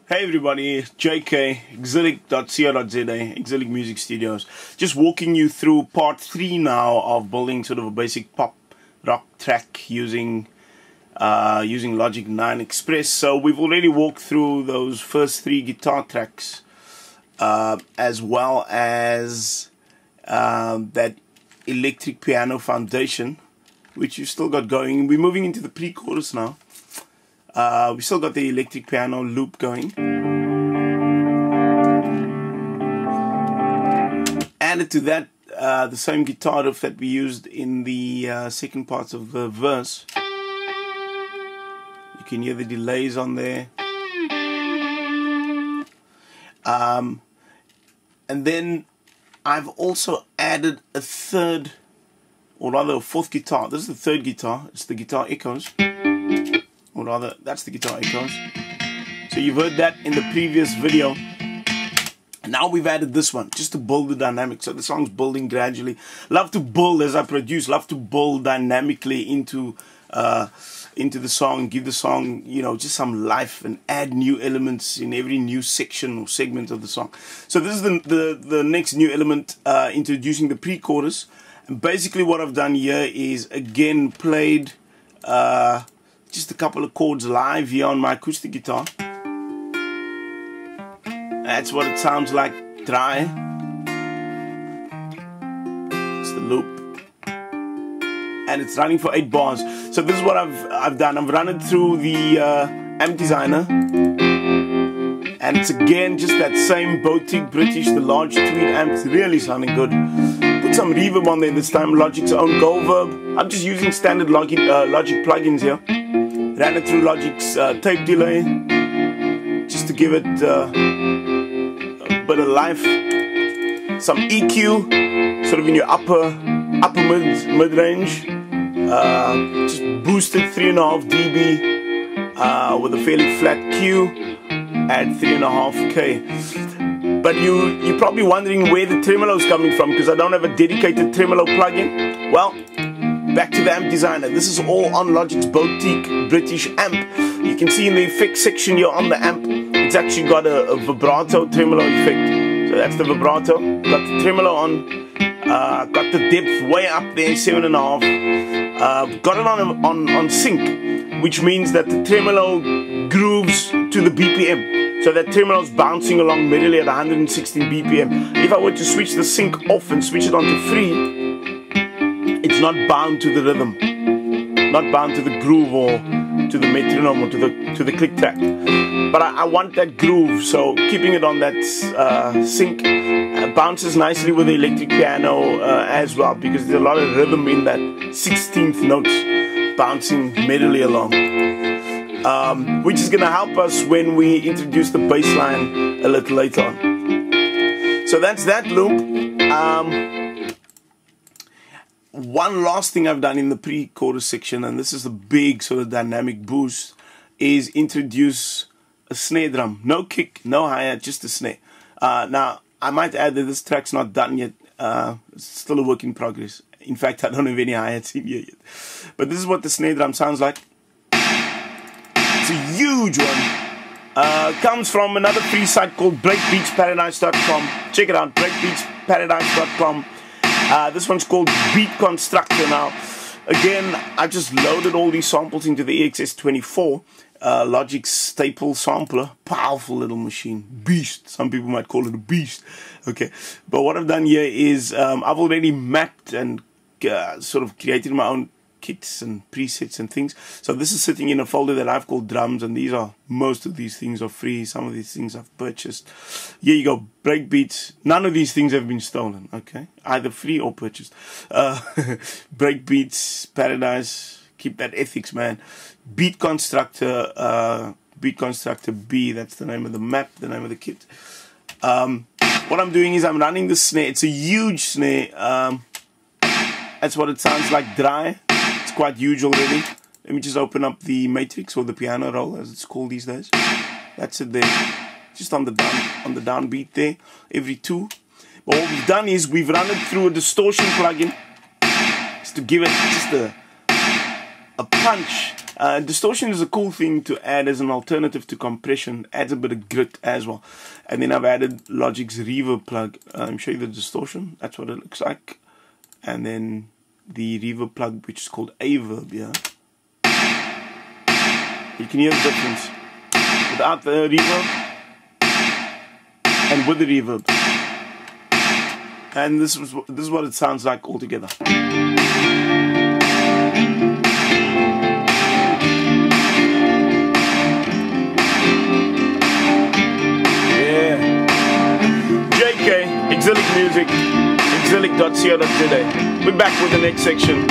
Hey everybody, JK, Exilic.co.za, Exilic Music Studios. Just walking you through part 3 now of building sort of a basic pop rock track using Logic 9 Express. So we've already walked through those first 3 guitar tracks, as well as that electric piano foundation, which you've still got going. We're moving into the pre-chorus now. We still got the electric piano loop going. Added to that the same guitar riff that we used in the second part of the verse. You can hear the delays on there. And then I've also added a third, or rather a fourth guitar. This is the third guitar. It's the guitar echoes. Or rather, that's the guitar echoes. So you've heard that in the previous video. Now we've added this one just to build the dynamic. So the song's building gradually. Love to build as I produce. Love to build dynamically into the song. Give the song, you know, just some life and add new elements in every new section or segment of the song. So this is the next new element, introducing the pre-chorus. And basically what I've done here is again played just a couple of chords live here on my acoustic guitar. That's what it sounds like dry. It's the loop, and it's running for 8 bars. So this is what I've done. I've run it through the amp designer, and it's again just that same boutique British, the large tweed amp. It's really sounding good. Put some reverb on there this time. Logic's own Goldverb. I'm just using standard Logic plugins here. Ran it through Logic's tape delay, just to give it a bit of life. Some EQ, sort of in your upper mid range. Just boosted 3.5 dB with a fairly flat Q at 3.5K. But you're probably wondering where the tremolo is coming from, because I don't have a dedicated tremolo plugin. Well, back to the amp designer. This is all on Logic's boutique British amp. You can see in the effects section here on the amp, it's actually got a vibrato tremolo effect. So that's the vibrato. Got the tremolo on. Got the depth way up there, 7.5. Got it on sync, which means that the tremolo grooves to the BPM. So that tremolo is bouncing along merrily at 116 BPM. If I were to switch the sync off and switch it on to free, it's not bound to the rhythm, not bound to the groove or to the metronome or to the click track. But I want that groove, so keeping it on that sync bounces nicely with the electric piano as well, because there's a lot of rhythm in that 16th notes bouncing merrily along, which is going to help us when we introduce the bass line a little later on. So that's that loop. One last thing I've done in the pre-chorus section, and this is the big sort of dynamic boost, is introduce a snare drum. No kick, no hi-hat, just a snare. Now, I might add that this track's not done yet. It's still a work in progress. In fact, I don't have any hi-hats in here yet. But this is what the snare drum sounds like. It's a huge one. Comes from another free site called breakbeatsparadise.com. Check it out, breakbeatsparadise.com. This one's called Beat Constructor. Now, again, I just loaded all these samples into the EXS24, Logic's staple sampler. Powerful little machine, beast. Some people might call it a beast. Okay, but what I've done here is I've already mapped and sort of created my own kits and presets and things. So this is sitting in a folder that I've called drums, and most of these things are free. Some of these things I've purchased. Here you go, breakbeats. None of these things have been stolen, okay? Either free or purchased. Breakbeats, Paradise, keep that ethics, man. Beat Constructor B, that's the name of the map, the name of the kit. What I'm doing is I'm running the snare. It's a huge snare. That's what it sounds like dry. It's quite huge already. Let me just open up the matrix, or the piano roll as it's called these days. That's it there. Just on the downbeat there, every 2. But what we've done is we've run it through a distortion plugin just to give it just a punch Distortion is a cool thing to add as an alternative to compression. Adds a bit of grit as well. And then I've added Logic's reverb plug. Let me show you the distortion. That's what it looks like. And then the reverb plug, which is called Averb. Yeah, you can hear the difference without the reverb and with the reverb. And this is what it sounds like altogether. Yeah. JK, Exilic Music, exilic.co.za. We're back with the next section.